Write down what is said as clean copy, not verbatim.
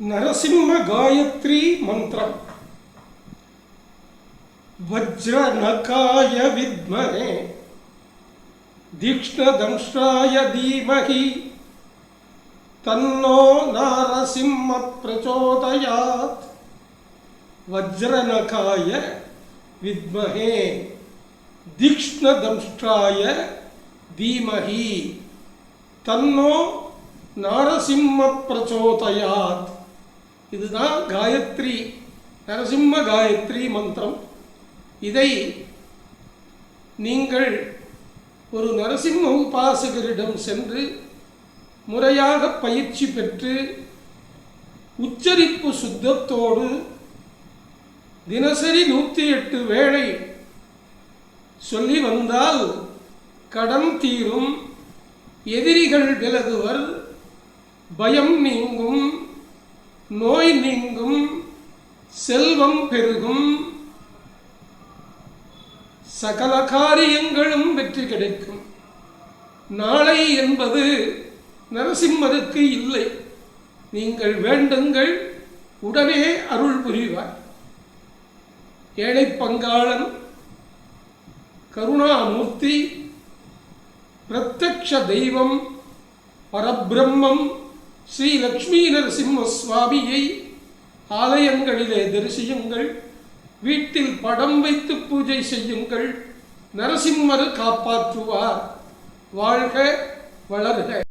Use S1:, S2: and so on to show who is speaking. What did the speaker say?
S1: नरसिंह गायत्री मंत्र वज्रनकाय विद्महे तीक्ष्णदंष्ट्राय धीमहि तन्नो नरसिंह प्रचोदयात्। वज्रनकाय विद्महे तीक्ष्णदंष्ट्राय धीमहि तन्नो नरसिंह प्रचोदयात्। இதுதான் காயத்ரி, நரசிம்ம காயத்ரி மந்திரம். இதை நீங்கள் ஒரு நரசிம்ம உபாசகரிடம் சென்று முறையாக பயிற்சி பெற்று உச்சரிப்பு சுத்தத்தோடு தினசரி 108 வேளை சொல்லி வந்தால் கடன் தீரும், எதிரிகள் விலகுவர், பயம் நீங்கும், நோய் நீங்கும், செல்வம் பெருகும், சகல காரியங்களும் வெற்றி கிடைக்கும். நாளை என்பது நரசிம்மருக்கு இல்லை. நீங்கள் வேண்டுங்கள், உடனே அருள் புரிவார். ஏழை பங்காளன், கருணாமூர்த்தி, பிரத்யக்ஷ தெய்வம், பரபிரம்மம் ஸ்ரீ லக்ஷ்மி நரசிம்ம சுவாமியை ஆலயங்களிலே தரிசியுங்கள். வீட்டில் படம் வைத்து பூஜை செய்யுங்கள். நரசிம்மர் காப்பாற்றுவார். வாழ்க வளர்க.